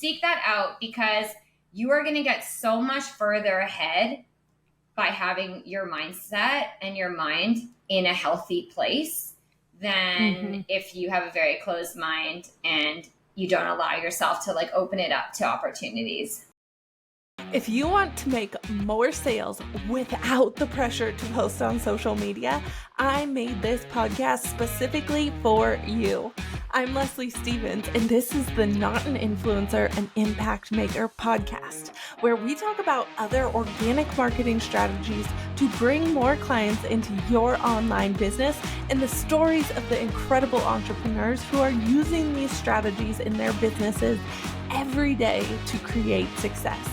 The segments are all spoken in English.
seek that out because you are going to get so much further ahead by having your mindset and your mind in a healthy place than Mhm. if you have a very closed mind and you don't allow yourself to like open it up to opportunities. If you want to make more sales without the pressure to post on social media, I made this podcast specifically for you. I'm Leslie Stevens, and this is the Not an Influencer, an Impact Maker podcast, where we talk about other organic marketing strategies to bring more clients into your online business and the stories of the incredible entrepreneurs who are using these strategies in their businesses every day to create success.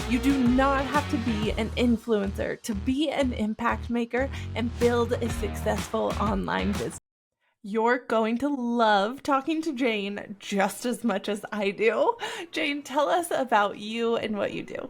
You do not have to be an influencer to be an impact maker and build a successful online business. You're going to love talking to Jane just as much as I do. Jane, tell us about you and what you do.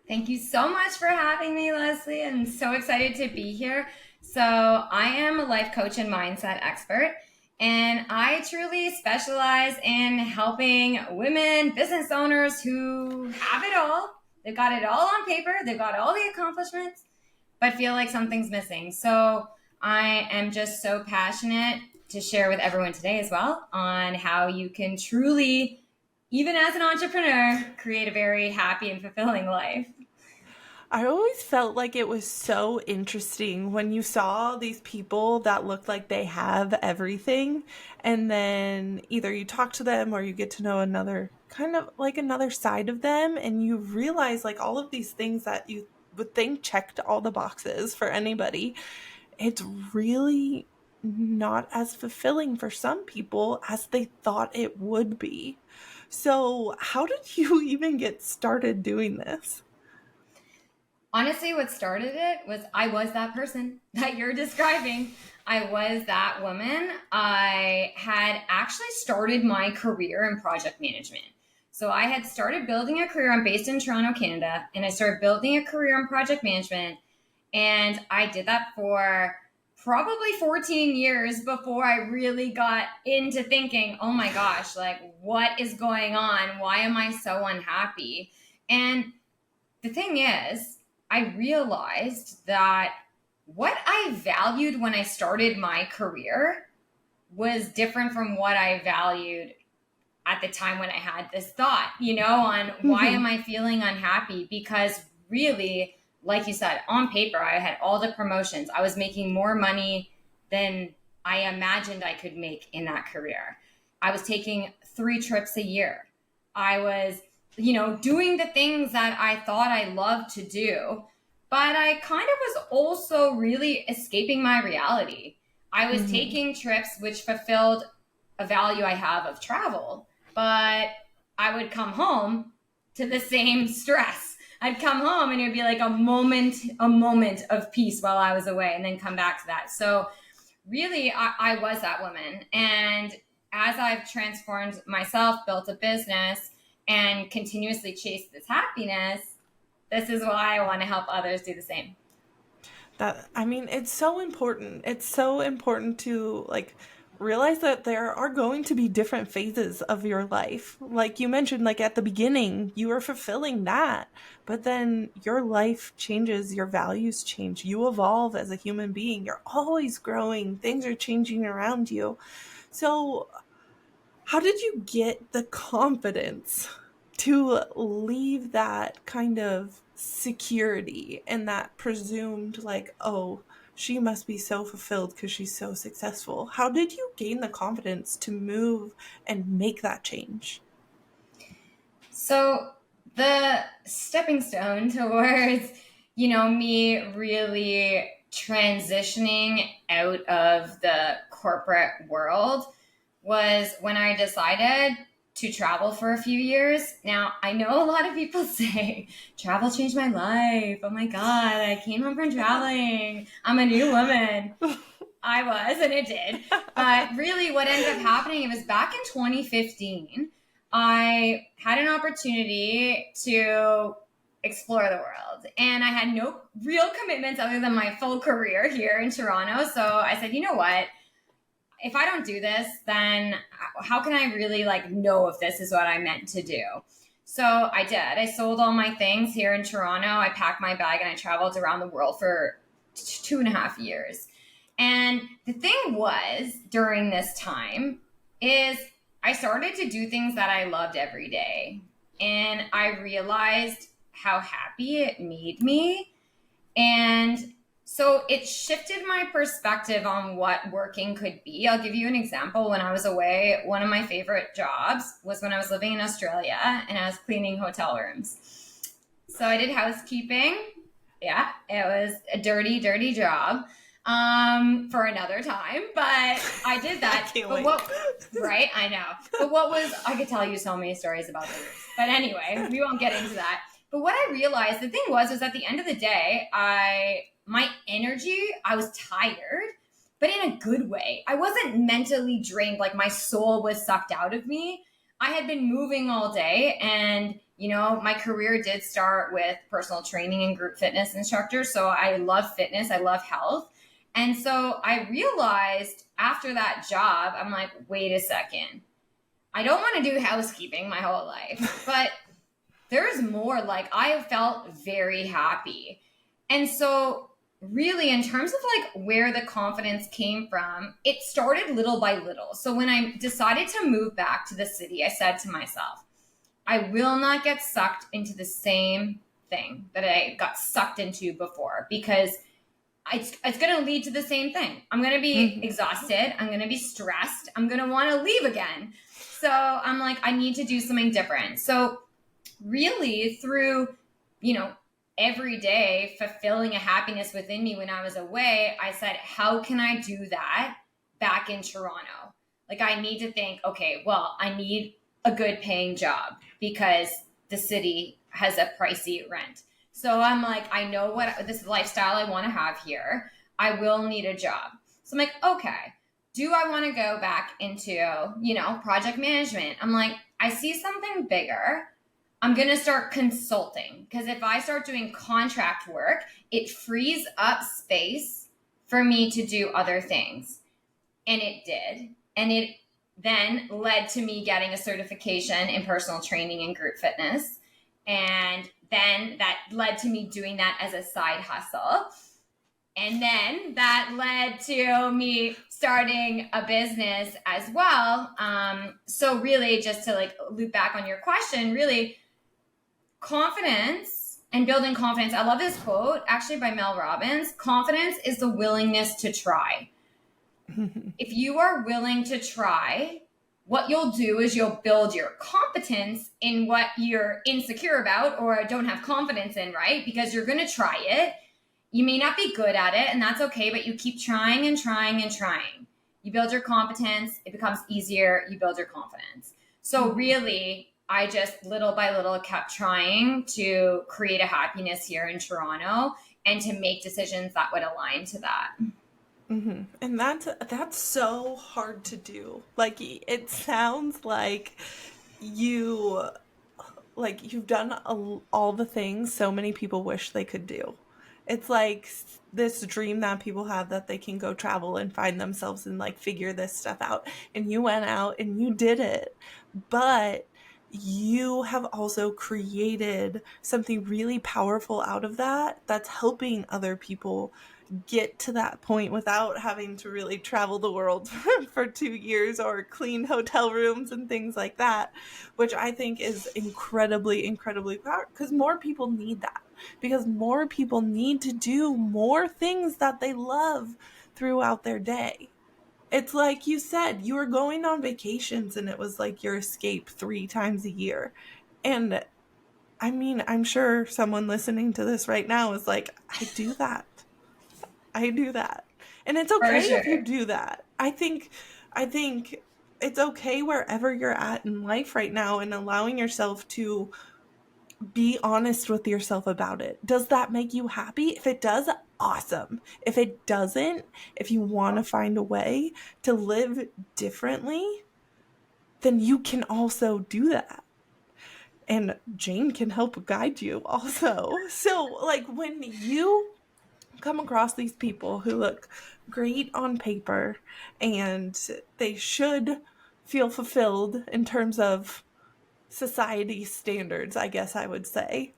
Thank you so much for having me, Leslie. I'm so excited to be here. So, I am a life coach and mindset expert, and I truly specialize in helping women, business owners who have it all. They've got it all on paper, they've got all the accomplishments, but feel like something's missing. So, I am just so passionate to share with everyone today as well on how you can truly, even as an entrepreneur, create a very happy and fulfilling life. I always felt like it was so interesting when you saw these people that look like they have everything, and then either you talk to them or you get to know another kind of like another side of them, and you realize like all of these things that you would think checked all the boxes for anybody. It's really not as fulfilling for some people as they thought it would be. So, how did you even get started doing this? Honestly, what started it was I was that person that you're describing. I was that woman. I had actually started my career in project management. So I had started building a career. I'm based in Toronto, Canada, and I started building a career in project management. And I did that for probably 14 years before I really got into thinking, oh my gosh, like what is going on? Why am I so unhappy? And the thing is, I realized that what I valued when I started my career was different from what I valued at the time when I had this thought, on why am I feeling unhappy? Because really, like you said, on paper, I had all the promotions. I was making more money than I imagined I could make in that career. I was taking 3 trips a year. I was, doing the things that I thought I loved to do, but I kind of was also really escaping my reality. I was Mhm. taking trips which fulfilled a value I have of travel, but I would come home to the same stress. I'd come home and it would be like a moment of peace while I was away, and then come back to that. So really, I was that woman. And as I've transformed myself, built a business, and continuously chased this happiness, this is why I want to help others do the same. That I mean, it's so important. It's so important to like realize that there are going to be different phases of your life. Like you mentioned, like at the beginning, you were fulfilling that, but then your life changes, your values change, you evolve as a human being. You're always growing, things are changing around you. So, how did you get the confidence to leave that kind of security and that presumed, like, oh, she must be so fulfilled because she's so successful? How did you gain the confidence to move and make that change? So the stepping stone towards, me really transitioning out of the corporate world was when I decided to travel for a few years. Now, I know a lot of people say travel changed my life. Oh my God, I came home from traveling. I'm a new woman. I was, and it did. But really, what ended up happening, it was back in 2015. I had an opportunity to explore the world, and I had no real commitments other than my full career here in Toronto. So I said, you know what? if I don't do this, then how can I really like know if this is what I meant to do? So I did. I sold all my things here in Toronto. I packed my bag and I traveled around the world for 2.5 years. And the thing was during this time is I started to do things that I loved every day. And I realized how happy it made me. And so it shifted my perspective on what working could be. I'll give you an example. When I was away, one of my favorite jobs was when I was living in Australia and I was cleaning hotel rooms. So I did housekeeping. Yeah, it was a dirty, dirty job for another time, but I did that. I can't but wait. what, right? I know. But I could tell you so many stories about the roofs. But anyway, we won't get into that. But what I realized, the thing was at the end of the day, my energy, I was tired, but in a good way. I wasn't mentally drained, like my soul was sucked out of me. I had been moving all day, and my career did start with personal training and group fitness instructor. So I love fitness, I love health. And so I realized after that job, I'm like, wait a second. I don't want to do housekeeping my whole life, but there's more. Like, I felt very happy. And so really, in terms of like where the confidence came from, it started little by little. So when I decided to move back to the city, I said to myself, I will not get sucked into the same thing that I got sucked into before, because it's going to lead to the same thing. I'm going to be exhausted. I'm going to be stressed. I'm going to want to leave again. So I'm like, I need to do something different. So really through, every day fulfilling a happiness within me when I was away, I said, how can I do that back in Toronto? Like, I need to think, okay, well, I need a good paying job because the city has a pricey rent. So I'm like, I know what this lifestyle I want to have here. I will need a job. So I'm like, okay, do I want to go back into, project management? I'm like, I see something bigger. I'm going to start consulting, because if I start doing contract work, it frees up space for me to do other things. And it did. And it then led to me getting a certification in personal training and group fitness. And then that led to me doing that as a side hustle. And then that led to me starting a business as well. So really, just to like loop back on your question, really, confidence and building confidence. I love this quote actually by Mel Robbins. Confidence is the willingness to try. If you are willing to try, what you'll do is you'll build your competence in what you're insecure about or don't have confidence in, right? Because you're going to try it. You may not be good at it, and that's okay, but you keep trying and trying and trying. You build your competence, it becomes easier, you build your confidence. So really, I just little by little kept trying to create a happiness here in Toronto and to make decisions that would align to that. And that's so hard to do. Like, it sounds like you've done all the things so many people wish they could do. It's like this dream that people have that they can go travel and find themselves and like figure this stuff out. And you went out and you did it. But you have also created something really powerful out of that that's helping other people get to that point without having to really travel the world for 2 years or clean hotel rooms and things like that, which I think is incredibly, incredibly powerful, because more people need that, because more people need to do more things that they love throughout their day. It's like you said, you were going on vacations and it was like your escape 3 times a year. And I mean, I'm sure someone listening to this right now is like, I do that. I do that. And it's okay if you do that. I think it's okay wherever you're at in life right now, and allowing yourself to be honest with yourself about it. Does that make you happy? If it does, awesome. If it doesn't, if you want to find a way to live differently, then you can also do that. And Jane can help guide you also. So, like, when you come across these people who look great on paper and they should feel fulfilled in terms of society standards, I guess I would say.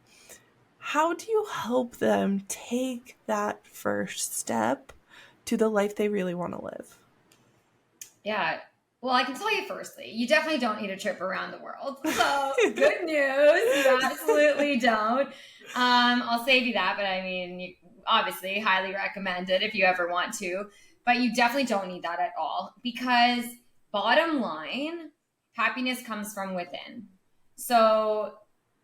How do you help them take that first step to the life they really want to live? Yeah. Well, I can tell you firstly, you definitely don't need a trip around the world. So good news. You absolutely don't. I'll save you that, but I mean, you obviously highly recommend it if you ever want to, but you definitely don't need that at all because bottom line, happiness comes from within. So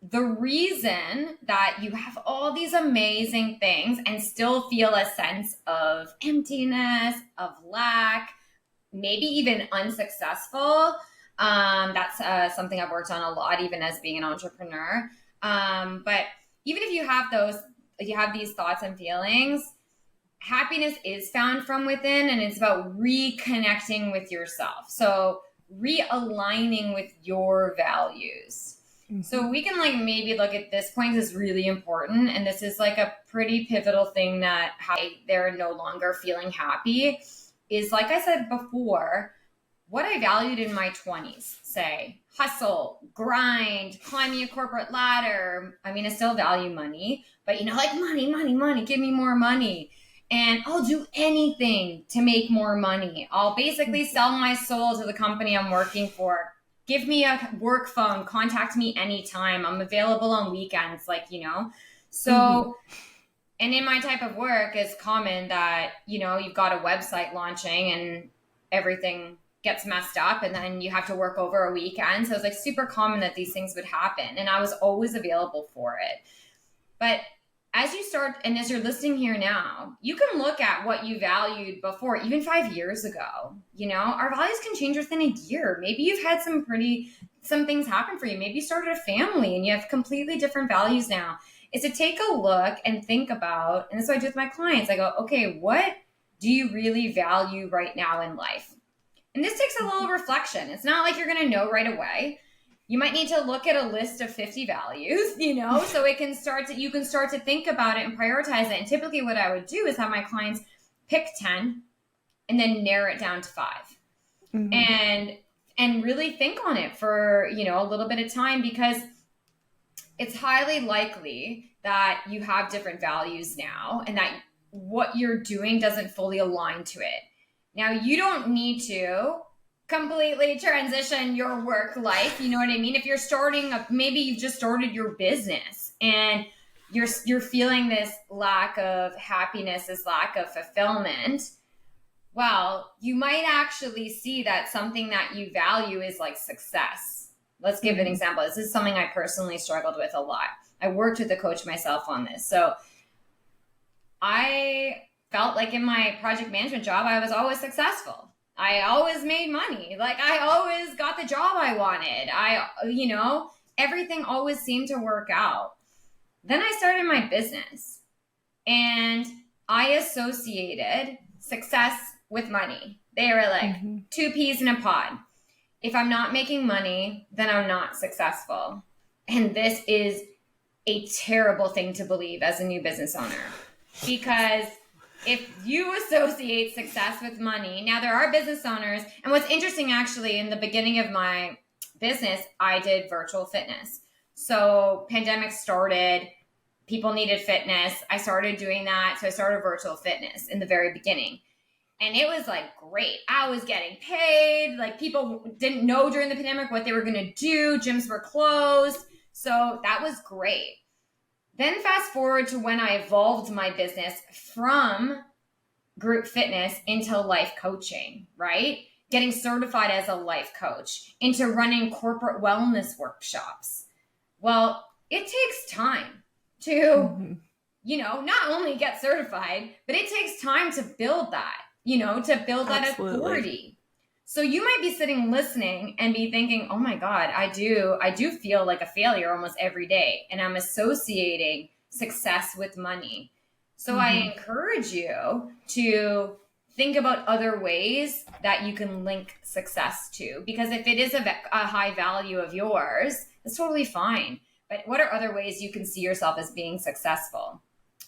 the reason that you have all these amazing things and still feel a sense of emptiness, of lack, maybe even unsuccessful. That's something I've worked on a lot, even as being an entrepreneur. But even if you have these thoughts and feelings, happiness is found from within, and it's about reconnecting with yourself. So realigning with your values. Mm-hmm. So we can like maybe look at this point is really important, and this is like a pretty pivotal thing that how they're no longer feeling happy is, like I said before, what I valued in my 20s, say, hustle, grind, climbing a corporate ladder. I mean, I still value money, but like money, give me more money. And I'll do anything to make more money. I'll basically sell my soul to the company I'm working for. Give me a work phone, contact me anytime. I'm available on weekends, So, and in my type of work, it's common that, you've got a website launching and everything gets messed up and then you have to work over a weekend. So it's like super common that these things would happen. And I was always available for it. But as you start, and as you're listening here now, you can look at what you valued before, even 5 years ago. Our values can change within a year. Maybe you've had some things happen for you. Maybe you started a family and you have completely different values now. Is to take a look and think about, and that's what I do with my clients. I go, okay, what do you really value right now in life? And this takes a little reflection. It's not like you're going to know right away. You might need to look at a list of 50 values, so you can start to think about it and prioritize it. And typically what I would do is have my clients pick 10 and then narrow it down to 5. Mm-hmm. And really think on it for, a little bit of time, because it's highly likely that you have different values now and that what you're doing doesn't fully align to it. Now, you don't need to completely transition your work life. You know what I mean? If you're starting up, maybe you've just started your business and you're feeling this lack of happiness, this lack of fulfillment. Well, you might actually see that something that you value is like success. Let's give an example. This is something I personally struggled with a lot. I worked with a coach myself on this. So I felt like in my project management job, I was always successful. I always made money. Like I always got the job I wanted. Everything always seemed to work out. Then I started my business and I associated success with money. They were like 2 peas in a pod. If I'm not making money, then I'm not successful. And this is a terrible thing to believe as a new business owner, because if you associate success with money, now there are business owners. And what's interesting, actually, in the beginning of my business, I did virtual fitness. So pandemic started, people needed fitness. I started doing that. So I started virtual fitness in the very beginning. And it was like great. I was getting paid. Like people didn't know during the pandemic what they were going to do. Gyms were closed. So that was great. Then fast forward to when I evolved my business from group fitness into life coaching, right? Getting certified as a life coach, into running corporate wellness workshops. Well, it takes time to, not only get certified, but it takes time to build that. To build that authority. So you might be sitting listening and be thinking, oh my God, I do feel like a failure almost every day. And I'm associating success with money. So I encourage you to think about other ways that you can link success to, because if it is a high value of yours, it's totally fine. But what are other ways you can see yourself as being successful?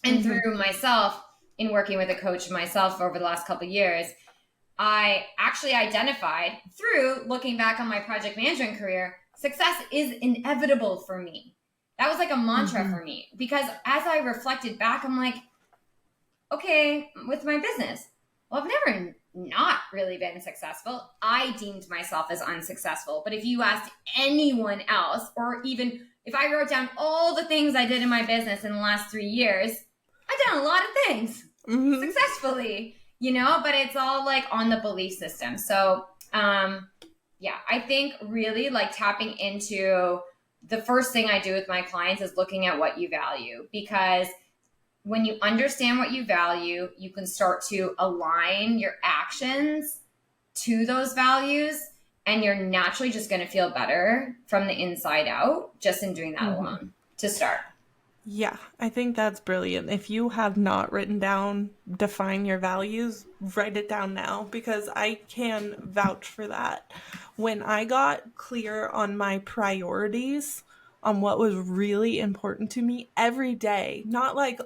And through myself, in working with a coach myself over the last couple of years, I actually identified through looking back on my project management career, success is inevitable for me. That was like a mantra for me, because as I reflected back, I'm like, okay, with my business, well, I've never not really been successful. I deemed myself as unsuccessful. But if you asked anyone else, or even if I wrote down all the things I did in my business in the last 3 years, I've done a lot of things successfully, but it's all like on the belief system. So, yeah, I think really like tapping into the first thing I do with my clients is looking at what you value, because when you understand what you value, you can start to align your actions to those values, and you're naturally just going to feel better from the inside out just in doing that alone to start. Yeah, I think that's brilliant. If you have not written down, define your values, write it down now, because I can vouch for that. When I got clear on my priorities, on what was really important to me every day, not like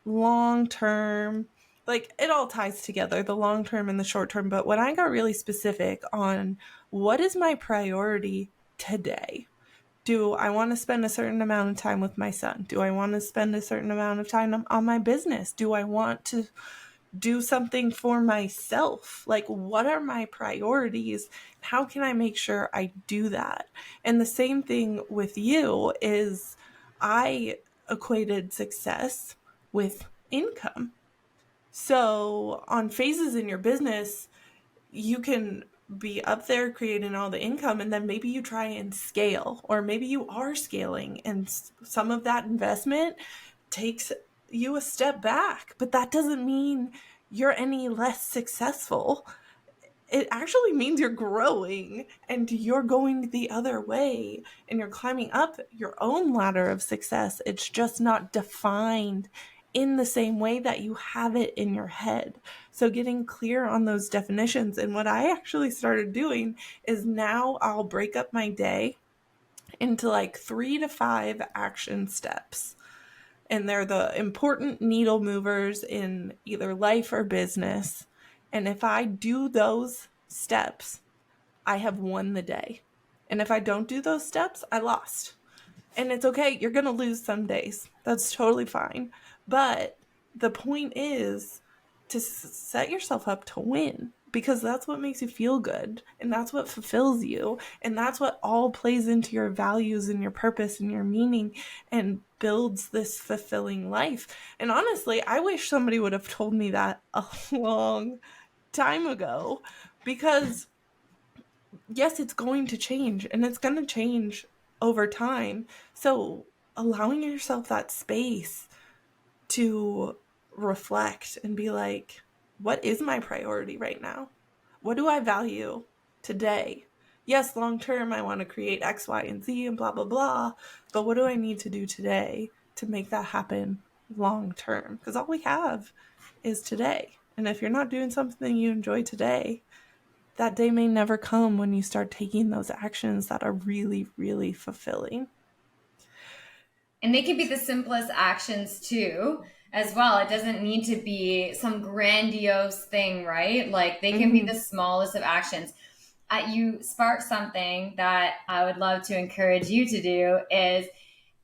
long term, like it all ties together, the long term and the short term. But when I got really specific on what is my priority today, do I want to spend a certain amount of time with my son? Do I want to spend a certain amount of time on my business? Do I want to do something for myself? Like, what are my priorities? How can I make sure I do that? And the same thing with you is I equated success with income. So on phases in your business, you can be up there creating all the income, and then maybe you try and scale, or maybe you are scaling and some of that investment takes you a step back, but that doesn't mean you're any less successful. It actually means you're growing and you're going the other way and you're climbing up your own ladder of success. It's just not defined in the same way that you have it in your head. So getting clear on those definitions. And what I actually started doing is now I'll break up my day into like 3 to 5 action steps. And they're the important needle movers in either life or business. And if I do those steps, I have won the day. And if I don't do those steps, I lost. And it's okay. You're going to lose some days. That's totally fine. But the point is to set yourself up to win, because that's what makes you feel good. And that's what fulfills you. And that's what all plays into your values and your purpose and your meaning and builds this fulfilling life. And honestly, I wish somebody would have told me that a long time ago, because yes, it's going to change, and it's going to change over time. So allowing yourself that space to reflect and be like, what is my priority right now? What do I value today? Yes, long term, I want to create X, Y, and Z and blah, blah, blah. But what do I need to do today to make that happen long term? Because all we have is today. And if you're not doing something you enjoy today, that day may never come when you start taking those actions that are really, really fulfilling. And they can be the simplest actions too, as well. It doesn't need to be some grandiose thing, right? Like they can be the smallest of actions. You spark something that I would love to encourage you to do is,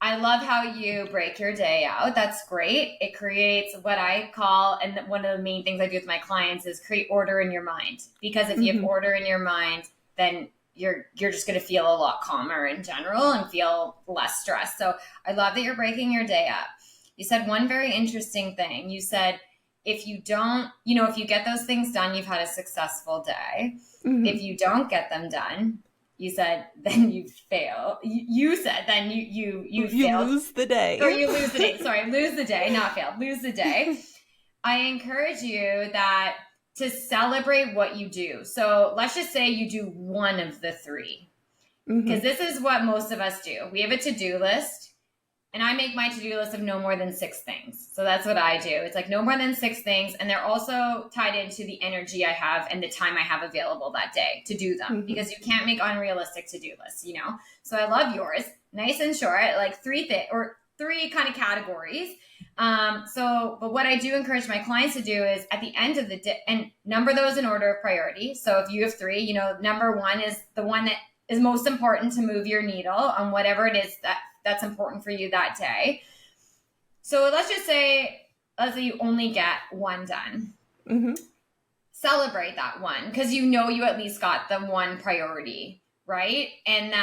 I love how you break your day out. That's great. It creates what I call, and one of the main things I do with my clients is create order in your mind. Because if you have order in your mind, then you're just going to feel a lot calmer in general and feel less stressed. So I love that you're breaking your day up. You said one very interesting thing. You said, if you don't, if you get those things done, you've had a successful day. If you don't get them done, you said, then you fail. You said, then you failed. Lose the day. Or you lose the day. Sorry, lose the day, not fail. Lose the day. I encourage you that to celebrate what you do. So let's just say you do one of the 3. Because this is what most of us do. We have a to-do list. And I make my to-do list of no more than 6 things. So that's what I do. It's like no more than 6 things. And they're also tied into the energy I have and the time I have available that day to do them. Because you can't make unrealistic to-do lists, So I love yours. Nice and short, like 3 three kind of categories. But what I do encourage my clients to do is at the end of the day, and number those in order of priority. So if you have three, you know, number one is the one that is most important to move your needle on whatever it is that's important for you that day. So let's say you only get one done. Mm-hmm. Celebrate that one, because you know you at least got the one priority, right? And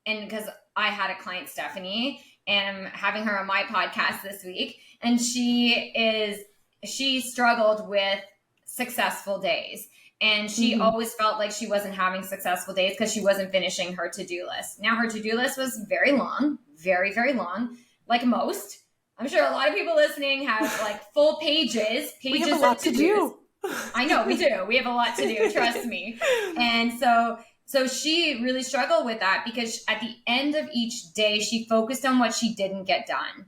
because I had a client, Stephanie, and I'm having her on my podcast this week, and she struggled with successful days. And she always felt like she wasn't having successful days because she wasn't finishing her to-do list. Now, her to-do list was very long, very, very long, like most. I'm sure a lot of people listening have like full pages We have a lot to do. I know we do. We have a lot to do, trust me. And so she really struggled with that, because at the end of each day, she focused on what she didn't get done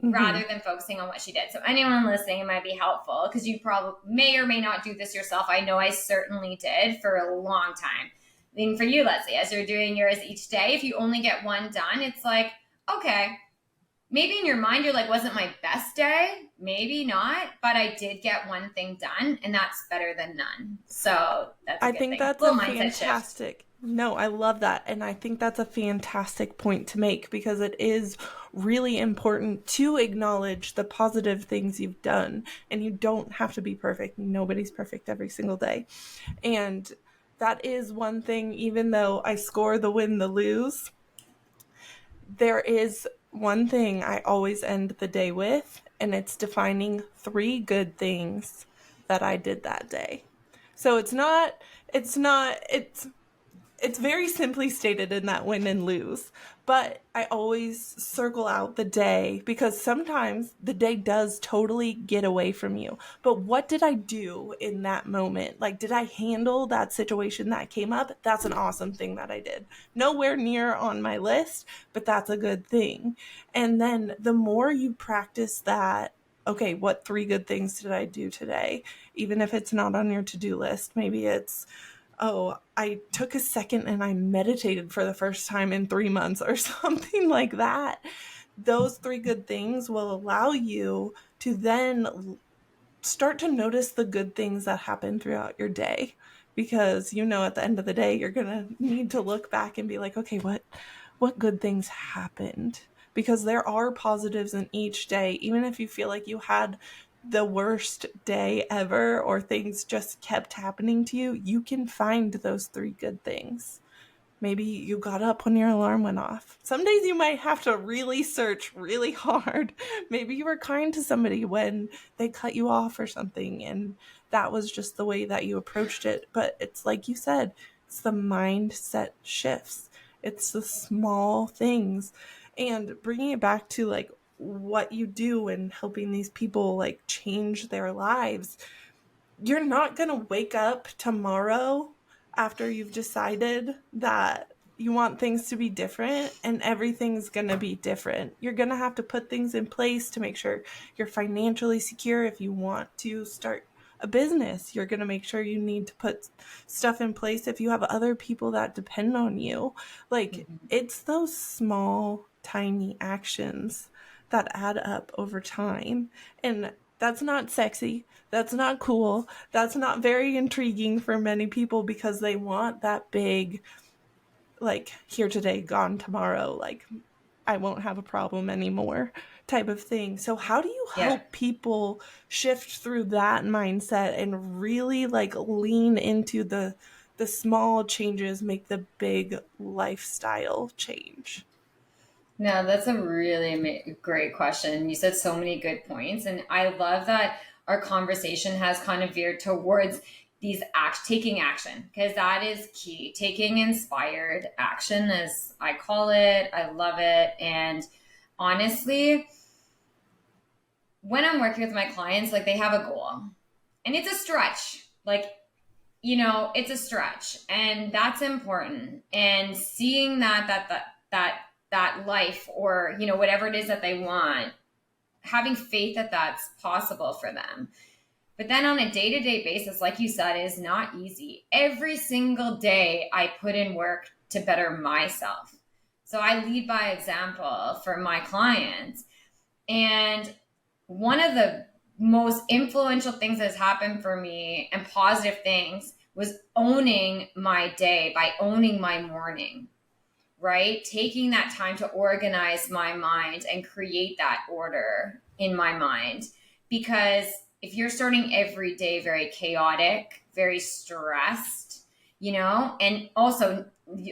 rather than focusing on what she did. So anyone listening, it might be helpful, because you probably may or may not do this yourself. I know I certainly did for a long time. I mean, for you, Leslie, as you're doing yours each day, if you only get one done, it's like, okay, maybe in your mind, you're like, wasn't my best day? Maybe not, but I did get one thing done, and that's better than none. So that's a I good think thing. that's Little a mindset fantastic. shift. No, I love that. And I think that's a fantastic point to make, because it is really important to acknowledge the positive things you've done. And you don't have to be perfect. Nobody's perfect every single day. And that is one thing, even though I score the win, the lose, there is one thing I always end the day with, and it's defining 3 good things that I did that day. So it's very simply stated in that win and lose, but I always circle out the day, because sometimes the day does totally get away from you. But what did I do in that moment? Like, did I handle that situation that came up? That's an awesome thing that I did. Nowhere near on my list, but that's a good thing. And then the more you practice that, okay, what 3 good things did I do today? Even if it's not on your to-do list, maybe it's, oh, I took a second and I meditated for the first time in 3 months or something like that. Those 3 good things will allow you to then start to notice the good things that happen throughout your day, because you know at the end of the day you're going to need to look back and be like, okay, what good things happened? Because there are positives in each day, even if you feel like you had the worst day ever or things just kept happening to you, you can find those 3 good things. Maybe you got up when your alarm went off. Some days you might have to really search really hard. Maybe you were kind to somebody when they cut you off or something, and that was just the way that you approached it. But it's like you said, it's the mindset shifts. It's the small things. And bringing it back to like what you do and helping these people like change their lives, you're not going to wake up tomorrow after you've decided that you want things to be different and everything's going to be different. You're going to have to put things in place to make sure you're financially secure. If you want to start a business, you're going to make sure you need to put stuff in place if you have other people that depend on you. Like, it's those small, tiny actions that add up over time. And that's not sexy. That's not cool. That's not very intriguing for many people, because they want that big, like, here today, gone tomorrow, like, I won't have a problem anymore type of thing. So how do you help people shift through that mindset and really like lean into the small changes, make the big lifestyle change? No, that's a really great question. You said so many good points, and I love that our conversation has kind of veered towards taking action, because that is key. Taking inspired action, as I call it. I love it. And honestly, when I'm working with my clients, like, they have a goal, and it's a stretch. Like, it's a stretch, and that's important. And seeing that life, or whatever it is that they want, having faith that that's possible for them. But then on a day-to-day basis, like you said, is not easy. Every single day I put in work to better myself. So I lead by example for my clients. And one of the most influential things that has happened for me and positive things was owning my day by owning my morning, right? Taking that time to organize my mind and create that order in my mind. Because if you're starting every day very chaotic, very stressed, and also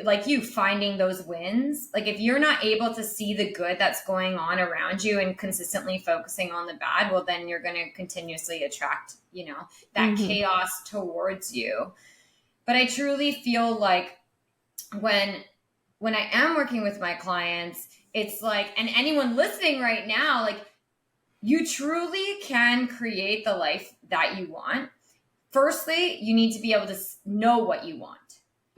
like you finding those wins, like if you're not able to see the good that's going on around you and consistently focusing on the bad, well, then you're going to continuously attract, that Mm-hmm. chaos towards you. But I truly feel like when when I am working with my clients, it's like, and anyone listening right now, like you truly can create the life that you want. Firstly, you need to be able to know what you want.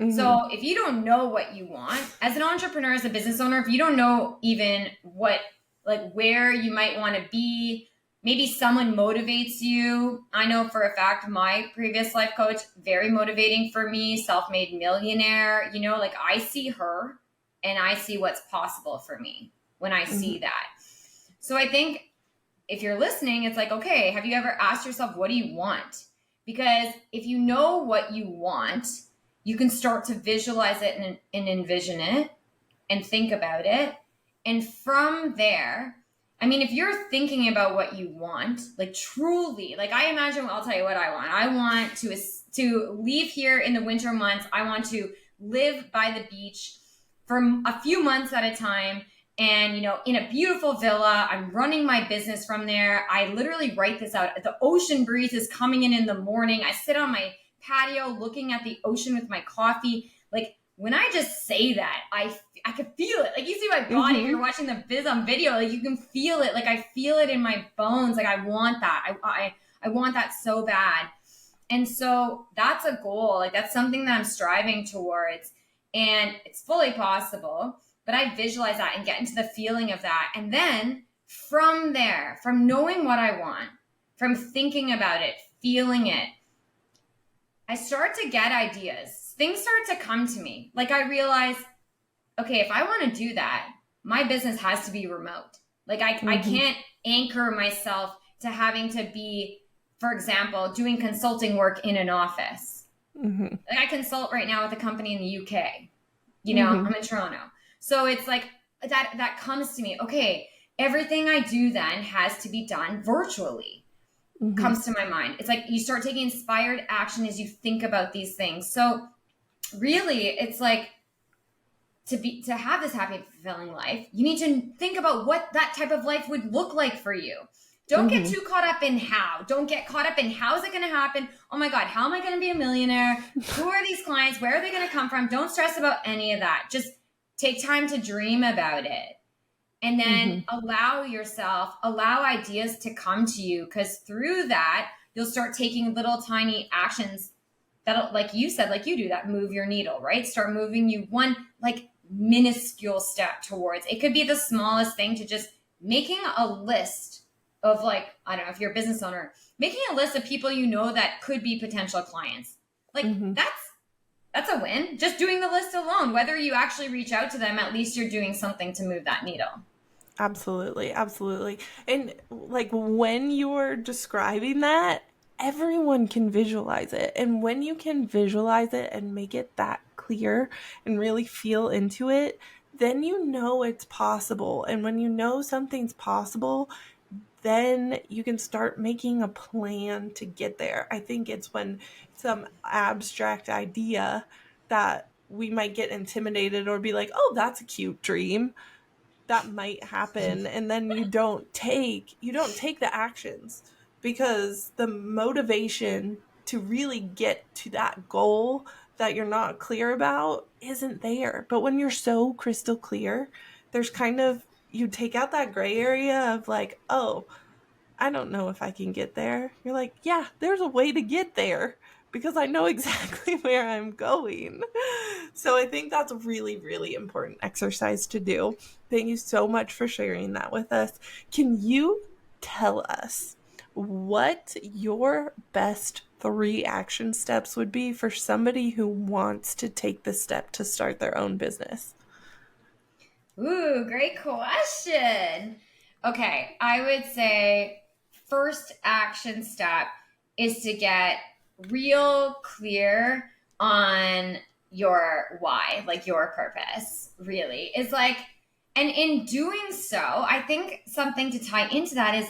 Mm-hmm. So if you don't know what you want, as an entrepreneur, as a business owner, if you don't know even what, like where you might want to be, maybe someone motivates you. I know for a fact, my previous life coach, very motivating for me, self-made millionaire, like I see her and I see what's possible for me when I Mm-hmm. see that. So I think if you're listening, it's like, okay, have you ever asked yourself, what do you want? Because if you know what you want, you can start to visualize it and envision it and think about it. And from there, I mean, if you're thinking about what you want, like truly, like I imagine, I'll tell you what I want. I want to leave here in the winter months. I want to live by the beach for a few months at a time, and in a beautiful villa. I'm running my business from there. I literally write this out. The ocean breeze is coming in the morning. I sit on my patio looking at the ocean with my coffee. Like when I just say that, I could feel it. Like you see my body, if Mm-hmm. you're watching the biz on video, like you can feel it. Like I feel it in my bones. Like I want that. I want that so bad. And so that's a goal. Like that's something that I'm striving towards. And it's fully possible. But I visualize that and get into the feeling of that. And then from there, from knowing what I want, from thinking about it, feeling it, I start to get ideas. Things start to come to me. Like I realize, okay, if I want to do that, my business has to be remote. Like I Mm-hmm. can't anchor myself to having to be, for example, doing consulting work in an office. Mm-hmm. Like I consult right now with a company in the UK. Mm-hmm. I'm in Toronto. So it's like that comes to me. Okay, everything I do then has to be done virtually. Mm-hmm. Comes to my mind. It's like you start taking inspired action as you think about these things. So really, it's like to have this happy fulfilling life, you need to think about what that type of life would look like for you. Don't get Mm-hmm. too caught up in how. Don't get caught up in how is it going to happen? Oh my God, how am I going to be a millionaire? Who are these clients? Where are they going to come from? Don't stress about any of that. Just take time to dream about it. And then Mm-hmm. allow ideas to come to you, because through that, you'll start taking little tiny actions that'll, like you said, like you do, that move your needle, right? Start moving you one like minuscule step towards. It could be the smallest thing, to just making a list of, like, I don't know, if you're a business owner, making a list of people that could be potential clients. Like Mm-hmm. that's a win. Just doing the list alone, whether you actually reach out to them, at least you're doing something to move that needle. Absolutely, absolutely. And like when you're describing that, everyone can visualize it. And when you can visualize it and make it that clear and really feel into it, then you know it's possible. And when you know something's possible, then you can start making a plan to get there. I think it's when some abstract idea that we might get intimidated or be like, oh, that's a cute dream, that might happen, and then you don't take the actions because the motivation to really get to that goal that you're not clear about isn't there. But when you're so crystal clear, there's kind of, you take out that gray area of like, oh, I don't know if I can get there. You're like, yeah, there's a way to get there because I know exactly where I'm going. So I think that's a really, really important exercise to do. Thank you so much for sharing that with us. Can you tell us what your best 3 action steps would be for somebody who wants to take the step to start their own business? Ooh, great question. Okay, I would say first action step is to get real clear on your why, like your purpose, really. Is like, and in doing so, I think something to tie into that is,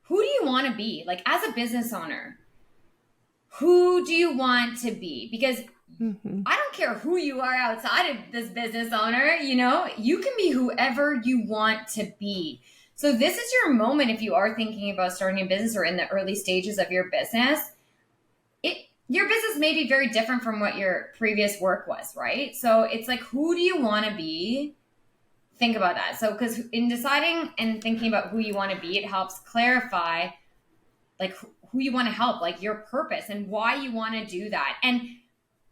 who do you want to be? Like, as a business owner, who do you want to be? Because Mm-hmm. I don't care who you are outside of this business owner, you can be whoever you want to be. So this is your moment if you are thinking about starting a business or in the early stages of your business. Your business may be very different from what your previous work was, right? So it's like, who do you want to be? Think about that. So because in deciding and thinking about who you want to be, it helps clarify like who you want to help, like your purpose and why you want to do that. And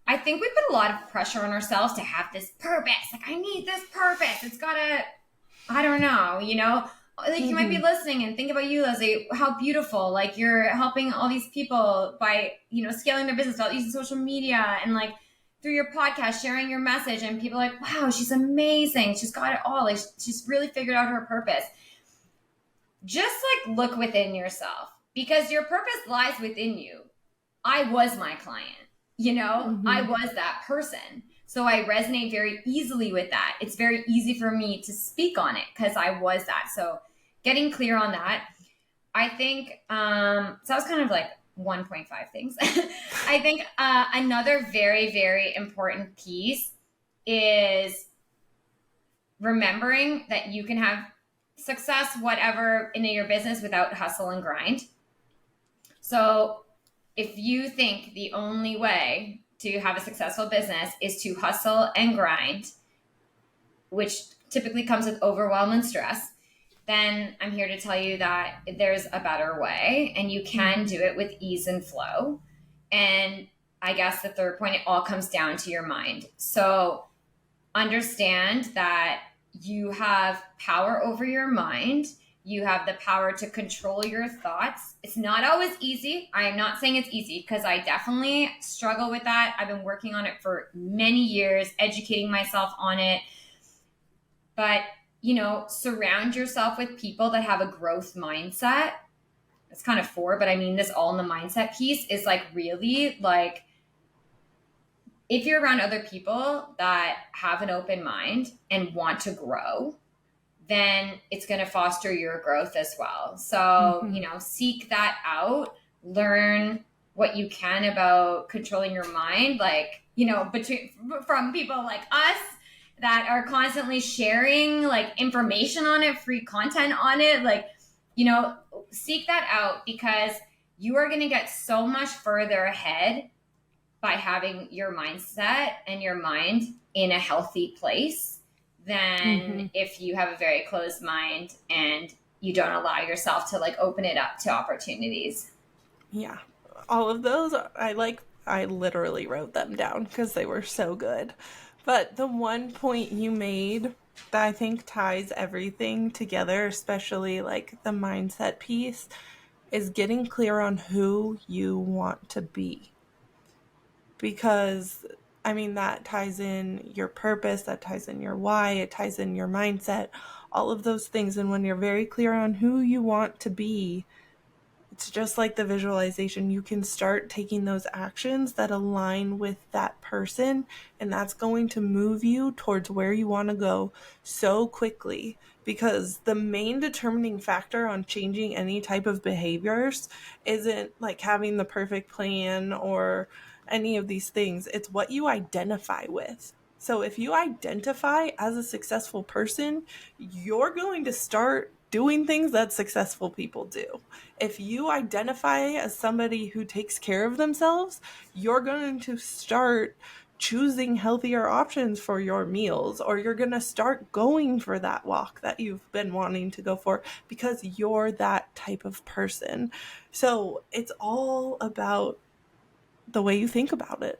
I think we put a lot of pressure on ourselves to have this purpose. Like, I need this purpose. It's gotta, I don't know, Like, you might be Mm-hmm. listening and think about you, Leslie, how beautiful. Like, you're helping all these people by, scaling their business without using social media and like through your podcast, sharing your message. And people are like, wow, she's amazing. She's got it all. Like, she's really figured out her purpose. Just like look within yourself because your purpose lies within you. I was my client, I Mm-hmm. was that person. So I resonate very easily with that. It's very easy for me to speak on it because I was that. So getting clear on that, I think, so that was kind of like 1.5 things. I think another very, very important piece is remembering that you can have success, whatever, in your business without hustle and grind. So if you think the only way to have a successful business is to hustle and grind, which typically comes with overwhelm and stress, then I'm here to tell you that there's a better way and you can do it with ease and flow. And I guess the third point, it all comes down to your mind. So understand that you have power over your mind. You have the power to control your thoughts. It's not always easy. I am not saying it's easy because I definitely struggle with that. I've been working on it for many years, educating myself on it. But, surround yourself with people that have a growth mindset. It's kind of four, but I mean, this all in the mindset piece is like really like, if you're around other people that have an open mind and want to grow, then it's going to foster your growth as well. So, Mm-hmm. seek that out, learn what you can about controlling your mind, like, from people like us that are constantly sharing like information on it, free content on it, like, seek that out because you are going to get so much further ahead by having your mindset and your mind in a healthy place than Mm-hmm. if you have a very closed mind and you don't allow yourself to like open it up to opportunities. Yeah. All of those, I literally wrote them down because they were so good. But the one point you made that I think ties everything together, especially like the mindset piece, is getting clear on who you want to be. Because, I mean, that ties in your purpose, that ties in your why, it ties in your mindset, all of those things. And when you're very clear on who you want to be, it's just like the visualization. You can start taking those actions that align with that person, and that's going to move you towards where you want to go so quickly. Because the main determining factor on changing any type of behaviors isn't like having the perfect plan or any of these things, it's what you identify with. So if you identify as a successful person, you're going to start doing things that successful people do. If you identify as somebody who takes care of themselves, you're going to start choosing healthier options for your meals, or you're going to start going for that walk that you've been wanting to go for because you're that type of person. So it's all about the way you think about it.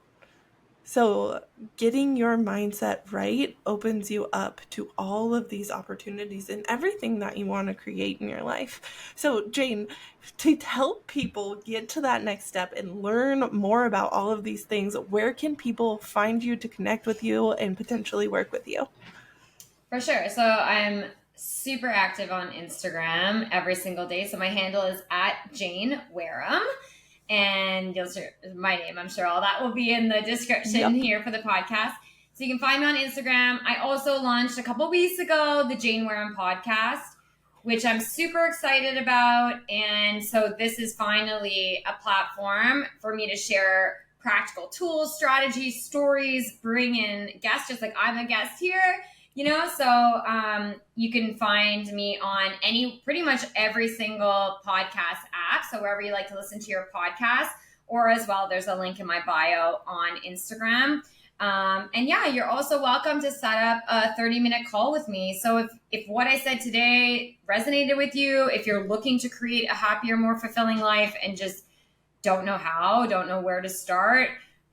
So, getting your mindset right opens you up to all of these opportunities and everything that you want to create in your life. So, Jane, to help people get to that next step and learn more about all of these things, where can people find you to connect with you and potentially work with you? For sure. So I'm super active on Instagram every single day. So my handle is at Jane Wareham. And you'll see my name. I'm sure all that will be in the description Yep. here for the podcast. So you can find me on Instagram. I also launched a couple weeks ago the Jane Wareham podcast, which I'm super excited about. And so this is finally a platform for me to share practical tools, strategies, stories, bring in guests, just like I'm a guest here. So you can find me on pretty much every single podcast app. So wherever you like to listen to your podcast, or as well, there's a link in my bio on Instagram. And yeah, you're also welcome to set up a 30-minute call with me. So if what I said today resonated with you, if you're looking to create a happier, more fulfilling life and just don't know how, don't know where to start,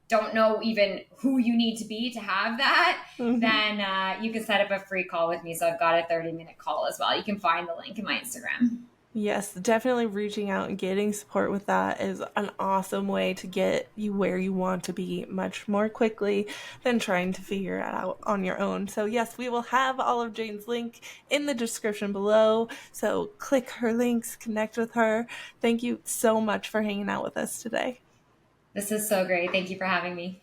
don't know even who you need to be to have that, then you can set up a free call with me. So I've got a 30-minute call as well. You can find the link in my Instagram. Yes, definitely reaching out and getting support with that is an awesome way to get you where you want to be much more quickly than trying to figure it out on your own. So yes, we will have all of Jane's link in the description below. So click her links, connect with her. Thank you so much for hanging out with us today. This is so great. Thank you for having me.